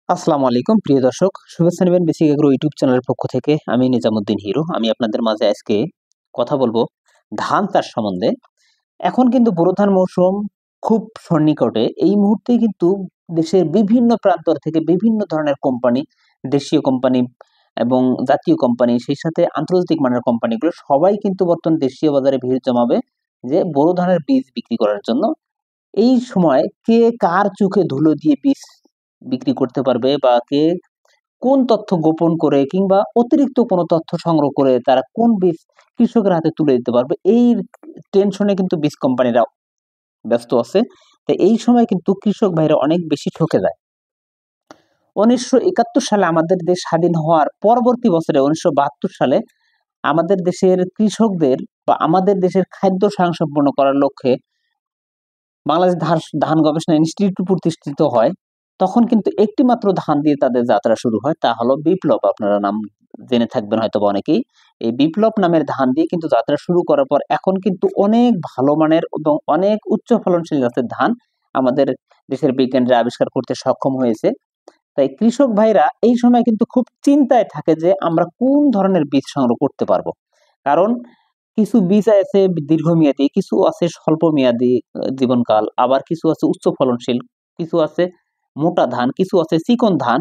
আসসালামু আলাইকুম প্রিয় দর্শক, শুভেচ্ছা নেবেন বেসিক এগ্রো ইউটিউব চ্যানেলের পক্ষ থেকে। আমি নিজামুদ্দিন হিরো। আমি আপনাদের মাঝে আজকে কথা বলবো ধান চাষ সম্বন্ধে। এখন কিন্তু বোরো ধান মৌসুম খুব সন্নিকটে। এই মুহূর্তে কিন্তু দেশের বিভিন্ন প্রান্তর থেকে বিভিন্ন ধরনের কোম্পানি, দেশীয় কোম্পানি এবং জাতীয় কোম্পানি, সেই সাথে আন্তর্জাতিক মানের কোম্পানিগুলো সবাই কিন্তু বর্তমান দেশীয় বাজারে ভিড় জমাবে যে বোরো ধানের বীজ বিক্রি করার জন্য। এই সময় কে কার চোখে ধুলো দিয়ে বীজ বিক্রি করতে পারবে বা কে কোন তথ্য গোপন করে কিংবা অতিরিক্ত কোনো তথ্য সংগ্রহ করে তারা কোন বীজ কৃষকের হাতে তুলে দিতে পারবে, এই টেনশনে কিন্তু বীজ কোম্পানিরা ব্যস্ত আছে। তো এই সময় কিন্তু কৃষক ভাইরা অনেক বেশি ঠকে যায়। ১৯৭১ সালে আমাদের দেশ স্বাধীন হওয়ার পরবর্তী বছরে ১৯৭২ সালে আমাদের দেশের কৃষকদের বা আমাদের দেশের খাদ্য স্বয়ংসম্পূর্ণ করার লক্ষ্যে বাংলাদেশ ধান গবেষণা ইনস্টিটিউট প্রতিষ্ঠিত হয়। তখন কিন্তু একটি মাত্র ধান দিয়ে তাদের যাত্রা শুরু হয়, তা হলো বিপ্লব। আপনারা নাম জেনে থাকবেন হয়তোবা অনেকেই। এই বিপ্লব নামের ধান দিয়ে কিন্তু যাত্রা শুরু করার পর এখন কিন্তু অনেক ভালো মানের এবং অনেক উচ্চ ফলনশীল জাতের ধান আমাদের দেশের বিজ্ঞানীরা আবিষ্কার করতে সক্ষম হয়েছে। তাই কৃষক ভাইরা এই সময় কিন্তু খুব চিন্তায় থাকে যে আমরা কোন ধরনের বীজ সংগ্রহ করতে পারবো। কারণ কিছু বীজ আছে দীর্ঘমেয়াদী, কিছু আছে স্বল্পমেয়াদী জীবনকাল, আবার কিছু আছে উচ্চ ফলনশীল, কিছু আছে মোটা ধান, কিছু আছে চিকন ধান।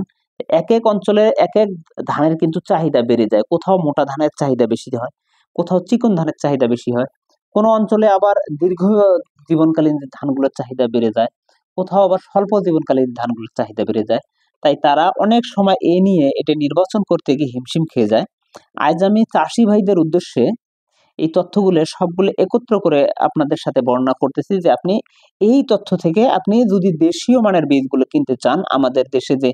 একেক অঞ্চলে একেক ধানের কিন্তু চাহিদা বেড়ে যায়। কোথাও মোটা ধানের চাহিদা বেশি হয়, কোথাও চিকন ধানের চাহিদা বেশি হয়। কোনো অঞ্চলে আবার দীর্ঘ জীবনকালীন যে ধানগুলোর চাহিদা বেড়ে যায়, কোথাও আবার স্বল্প জীবনকালীন ধানগুলোর চাহিদা বেড়ে যায়। তাই তারা অনেক সময় নিয়ে এটা নির্বাচন করতে গিয়ে হিমশিম খেয়ে যায়। আজ আমি চাষী ভাইদের উদ্দেশ্যে এই তথ্যগুলো সবগুলো একত্র করে আপনাদের সাথে বর্ণনা করতেছি যে আপনি এই তথ্য থেকে আপনি যদি দেশীয় মানের বীজগুলো কিনতে চান, আমাদের দেশে যে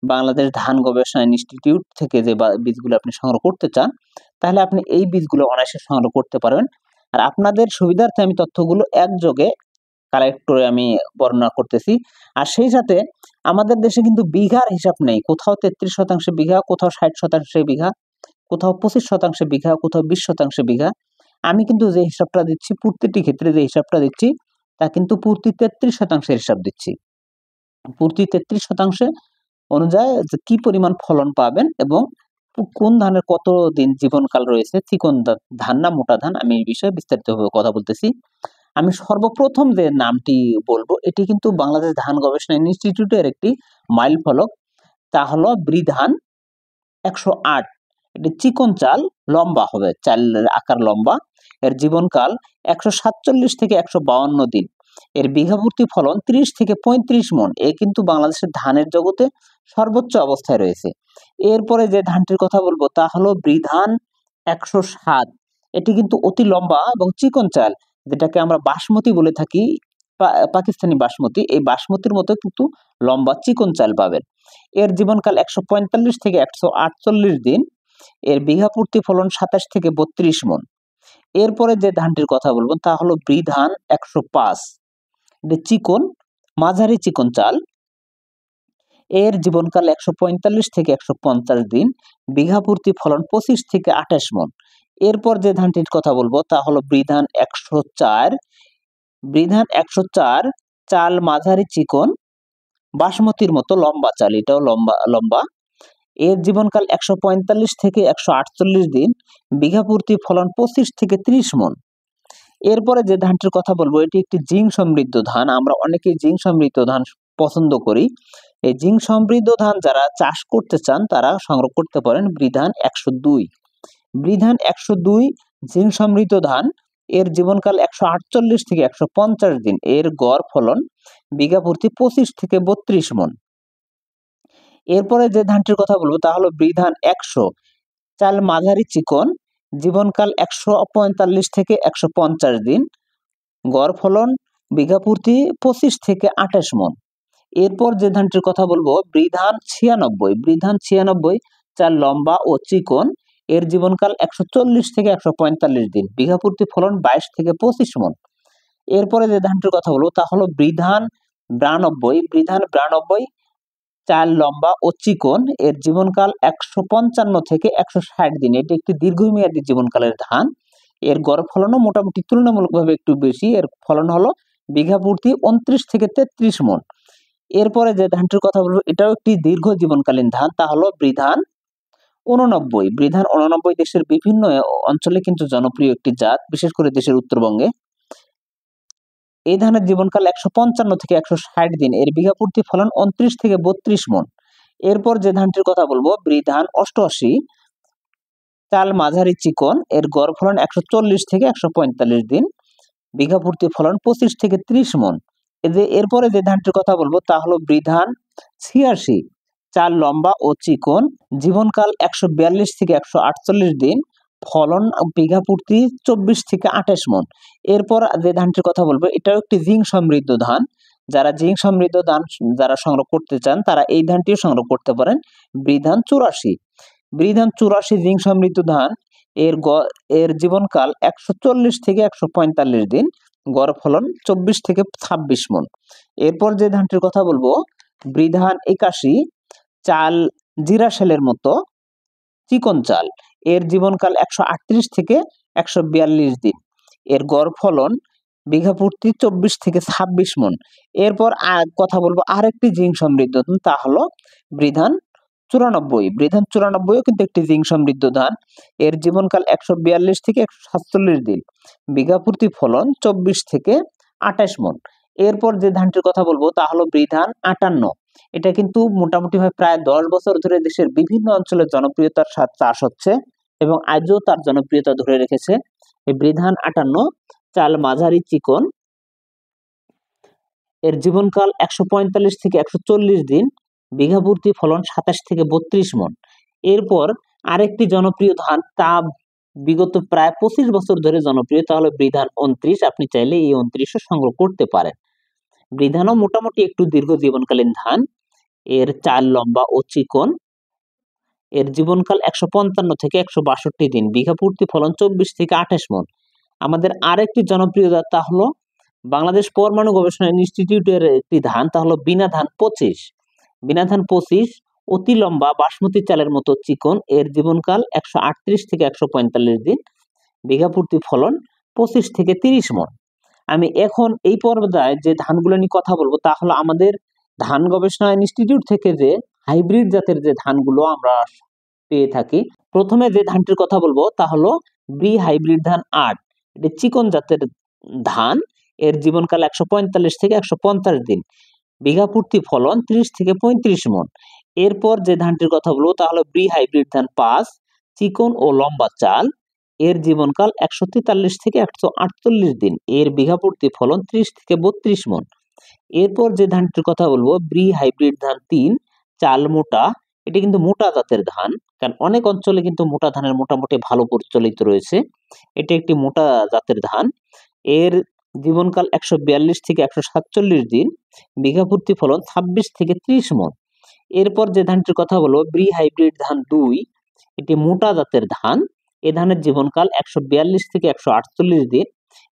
বাংলাদেশ ধান গবেষণা ইনস্টিটিউট থেকে যে বীজগুলো আপনি সংগ্রহ করতে চান, তাহলে আপনি এই বীজগুলো অনায়াসে সংগ্রহ করতে পারবেন। আর আপনাদের সুবিধার্থে আমি তথ্যগুলো একযোগে কালেক্ট করে আমি বর্ণনা করতেছি। আর সেই সাথে আমাদের দেশে কিন্তু বিঘার হিসাব নেই। কোথাও ৩৩% বিঘা, কোথাও ৬০% বিঘা, কোথাও ২৫% বিঘা, কোথাও ২০% বিঘা। আমি কিন্তু যে হিসাবটা দিচ্ছি, প্রতিটি ক্ষেত্রে যে হিসাবটা দিচ্ছি, তা কিন্তু প্রতি ৩৩% হিসাব দিচ্ছি। প্রতি ৩৩% অনুযায়ী যে কি পরিমাণ ফলন পাবেন এবং কোন ধানের কতদিন জীবনকাল রয়েছে, চিকন ধান না মোটা ধান, আমি এই বিষয়ে বিস্তারিতভাবে কথা বলতেছি। আমি সর্বপ্রথম যে নামটি বলবো, এটি কিন্তু বাংলাদেশ ধান গবেষণা ইনস্টিটিউটের একটি মাইল ফলক। তা হলো বৃধান ১০৮। এটি চিকন চাল, লম্বা হবে, চালের আকার লম্বা। এর জীবনকাল ১৪৭ থেকে ১৫২ দিন। এর বিঘাপ্রতি ফলন ৩০ থেকে ৩৫ মণ। এ কিন্তু বাংলাদেশের ধানের জগতে সর্বোচ্চ অবস্থায় রয়েছে। এরপরে যে ধানটির কথা বলবো তা হলো বৃধান ১০৭। এটি কিন্তু অতি লম্বা এবং চিকন চাল, যেটাকে আমরা বাসমতি বলে থাকি, পাকিস্তানি বাসমতি। এই বাসমতির মতো কিন্তু লম্বা চিকন চাল পাবেন। এর জীবনকাল ১৪৫ থেকে ১৪৮ দিন। এর বিঘাপ্রতি ফলন ২৭ থেকে ৩২ মণ। এরপরে যে ধানটির কথা বলবো তা হলো বৃধান ১০৫। এটি চিকন, মাঝারি চিকন চাল। এর জীবনকাল ১৪৫ থেকে ১৫০ দিন। বিঘাপ্রতি ফলন ২৫ থেকে ২৮ মণ। এরপর যে ধানটির কথা বলবো তা হলো বৃধান ১০৪। বৃধান ১০৪ চাল মাঝারি চিকন, বাসমতির মতো লম্বা চাল, এটাও লম্বা। এর জীবনকাল ১৪৫ থেকে ১৪৮ দিন। বিঘাপ্রতি ফলন ২৫ থেকে ৩০ মণ। এরপরে যে ধানটির কথা বলবো, এটি একটি জিঙ্ক সমৃদ্ধ ধান। আমরা অনেকেই জিঙ্ক সমৃদ্ধ ধান পছন্দ করি। এই জিঙ্ক সমৃদ্ধ ধান যারা চাষ করতে চান তারা সংগ্রহ করতে পারেন বৃধান ১০২। বৃধান ১০২ জিঙ্ক সমৃদ্ধ ধান। এর জীবনকাল ১৪৮ থেকে ১৫০ দিন। এর গড় ফলন বিঘাপ্রতি ২৫ থেকে ৩২ মণ। এরপরে যে ধানটির কথা বলবো তা হলো বৃধান ১০০। চাল মাঝারি চিকন, জীবনকাল ১৪৫ থেকে ১৫০ দিন। গড় ফলন বিঘাপ্রতি ২৫ থেকে ২৮ মণ। এরপর যে ধানটির কথা বলবো বৃধান ৯৬। বৃধান ৯৬ চাল লম্বা ও চিকন। এর জীবনকাল ১৪০ থেকে ১৪৫ দিন। বিঘাপ্রতি ফলন ২২ থেকে ২৫ মণ। এরপরে যে ধানটির কথা বলবো তা হলো বৃধান ৯২। বৃধান ৯২ চাল লম্বা ও চিকন। এর জীবনকাল ১৫৫ থেকে ১৬০ দিন। এটি একটি দীর্ঘমেয়াদী জীবনকালের ধান। এর গড় ফলনও মোটামুটি তুলনামূলকভাবে একটু বেশি। এর ফলন হলো বিঘাপ্রতি ২৯ থেকে ৩৩ মণ। এরপরে যে ধানটির কথা বলবো এটাও একটি দীর্ঘ জীবনকালীন ধান, তা হলো বৃধান 89। বৃধান 89 দেশের বিভিন্ন অঞ্চলে কিন্তু জনপ্রিয় একটি জাত, বিশেষ করে দেশের উত্তরবঙ্গে। এই ধানের জীবনকাল 155 থেকে 160 দিন, এর বিঘা প্রতি ফলন 29 থেকে 32 মণ। এরপর যে ধানটির কথা বলবো বৃধান 88, চাল মাঝারি চিকন, এর গড় ফলন 140 থেকে 145 দিন, বিঘা প্রতি ফলন 25 থেকে 30 মণ। এরপরে যে ধানটির কথা বলবো তা হলো বৃধান 86, চাল লম্বা ও চিকন, জীবনকাল 142 থেকে 148 দিন, ফলন বিঘা প্রতি 24 থেকে 28 মণ। এরপর যে ধানটির কথা বলবো এটাও একটি জিঙ্ক সমৃদ্ধ ধান, যারা জিঙ্ক সমৃদ্ধ ধান যারা সংগ্রহ করতে চান তারা এই ধানটিও সংগ্রহ করতে পারেন, বৃধান 84। বৃধান 84 জিঙ্ক সমৃদ্ধ ধান, এর জীবনকাল 140 থেকে 145 দিন, গড় ফলন 24 থেকে 26 মণ। এরপর যে ধানটির কথা বলবো বৃধান 81, চাল জিরা শেলের মতো চিকন চাল, এর জীবনকাল 138 থেকে 142 দিন, এর গড় ফলন বিঘা প্রতি 24 থেকে 26 মণ। এরপর কথা বলবো আরেকটি জিঙ্ক সমৃদ্ধ ধান, তা হলো বৃধান 94। বৃধান 94ও কিন্তু একটি জিঙ্ক সমৃদ্ধ ধান, এর জীবনকাল 142 থেকে 147 দিন, বিঘা প্রতি ফলন 24 থেকে 28 মণ। এরপর যে ধানটির কথা বলবো তা হলো বৃধান 58। এটা কিন্তু মোটামুটি ভাবে প্রায় 10 বছর ধরে দেশের বিভিন্ন অঞ্চলে জনপ্রিয়তার সাথে চাষ হচ্ছে এবং আজও তার জনপ্রিয়তা ধরে রেখেছে। এই বৃধান 58, চাল মাঝারি চিকন, এর জীবনকাল 145 থেকে 140 দিন, বিঘা প্রতি ফলন 27 থেকে 32 মণ। এরপর আরেকটি জনপ্রিয় ধান, তা বিগত প্রায় 25 বছর ধরে জনপ্রিয়, তা হলো বৃধান 29। আপনি চাইলে এই 29ও সংগ্রহ করতে পারেন। বৃধানও মোটামুটি একটু দীর্ঘ জীবনকালীন ধান, এর চাল লম্বা ও চিকন, এর জীবনকাল 155 থেকে 162 দিন, বিঘা প্রতি ফলন 24 থেকে 28 মণ। আমাদের আরেকটি জনপ্রিয় জাত, তা হলো বাংলাদেশ পরমাণু গবেষণা ইনস্টিটিউটের একটি ধান, তা হলো বিনা ধান 25। বিনা ধান 25 অতি লম্বা বাসমতি চালের মতো চিকন, এর জীবনকাল 138 থেকে 145 দিন, বিঘা প্রতি ফলন 25 থেকে 30 মণ। আমি এখন এই পর্যায়ে যে ধানগুলো নিয়ে কথা বলবো তা হলো আমাদের ধান গবেষণা ইনস্টিটিউট থেকে যে হাইব্রিড জাতের যে ধানগুলো আমরা পেয়ে থাকি। প্রথমে যে ধানটির কথা বলবো তা হলো ব্রি হাইব্রিড ধান 8। এটি চিকন জাতের ধান, এর জীবনকাল 145 থেকে 150 দিন, বিঘা প্রতি ফলন 30 থেকে 35 মণ। এরপর যে ধানটির কথা বলবো তা হলো ব্রি হাইব্রিড ধান 5, চিকন ও লম্বা চাল, এর জীবনকাল 143 থেকে 148 দিন, এর বিঘা প্রতি ফলন 30 থেকে 32 মণ। এরপর যে ধানটির কথা বলবো ব্রি হাইব্রিড ধান 3, চাল মোটা, এটি কিন্তু মোটা জাতের ধান, কারণ অনেক অঞ্চলে কিন্তু মোটা ধানের মোটামুটি ভালো প্রচলিত রয়েছে। এটি একটি মোটা জাতের ধান, এর জীবনকাল 142 থেকে 147 দিন, বিঘা প্রতি ফলন 26 থেকে 30 মণ। এরপর যে ধানটির কথা বলবো ব্রি হাইব্রিড ধান 2, এটি মোটা জাতের ধান, এ ধানের জীবনকাল 142 থেকে 148 দিন,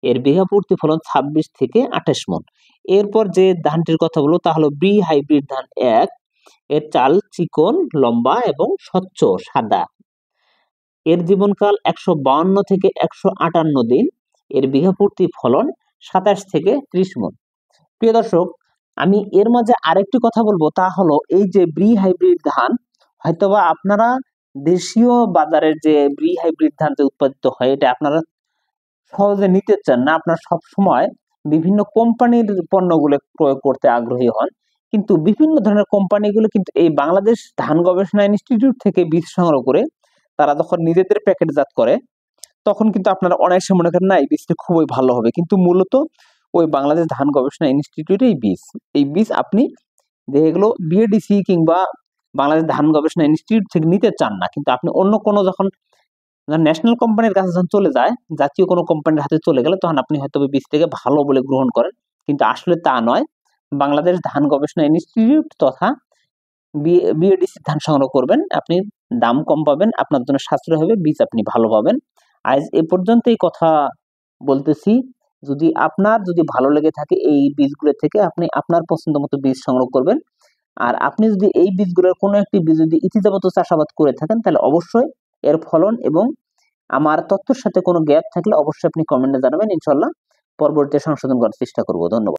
এর বিঘা প্রতি ফলন 26 থেকে 28 মণ। এরপর যে ধানটির কথা বলবো তা হলো ব্রি হাইব্রিড ধান 1, এর চাল চিকন লম্বা এবং স্বচ্ছ সাদা, এর জীবনকাল 152 থেকে 158 দিন, এর বিঘা প্রতি ফলন 27 থেকে 30 মণ। প্রিয় দর্শক, আমি এর মাঝে আরেকটি কথা বলবো তা হলো এই যে ব্রি হাইব্রিড ধান, হয়তোবা আপনারা দেশীয় বাজারের যে ব্রি হাইব্রিড ধান যে উৎপাদিত হয় এটা আপনারা সহজে নিতে চান না, আপনারা সব সময় বিভিন্ন কোম্পানির পণ্যগুলো প্রয়োগ করতে আগ্রহী হন, কিন্তু বিভিন্ন ধরনের কোম্পানিগুলো কিন্তু এই বাংলাদেশ ধান গবেষণা ইনস্টিটিউট থেকে বীজ সংগ্রহ করে তারা যখন নিজেদের প্যাকেটজাত করে তখন কিন্তু আপনারা অনায়াসে মনে করেন না এই বীজটি খুবই ভালো হবে, কিন্তু মূলত ওই বাংলাদেশ ধান গবেষণা ইনস্টিটিউটের এই বীজ আপনি যেগুলো বিএডিসি কিংবা বাংলাদেশ ধান গবেষণা ইনস্টিটিউট থেকে নিতে চান না, কিন্তু আপনি অন্য কোনো যখন ন্যাশনাল কোম্পানির কাছে যখন চলে যায়, জাতীয় কোনো কোম্পানির হাতে চলে গেলে তখন আপনি হয়তো বীজ থেকে ভালো বলে গ্রহণ করেন, কিন্তু আসলে তা নয়। বাংলাদেশ ধান গবেষণা ইনস্টিটিউট তথা বিএডিসি ধান সংগ্রহ করবেন, আপনি দাম কম পাবেন, আপনার জন্য সাশ্রয় হবে, বীজ আপনি ভালো পাবেন। আজ এ পর্যন্তই কথা বলতেছি। যদি ভালো লেগে থাকে এই বীজগুলো থেকে আপনি আপনার পছন্দ মতো বীজ সংগ্রহ করবেন। আর আপনি যদি এই বীজগুলোর কোনো একটি বীজ যদি ইতিবাচক চাষাবাদ করে থাকেন তাহলে অবশ্যই এর ফলন এবং আমার তথ্যের সাথে কোনো গ্যাপ থাকলে অবশ্যই আপনি কমেন্টে জানাবেন, ইনশাআল্লাহ পরবর্তীতে সংশোধন করার চেষ্টা করব। ধন্যবাদ।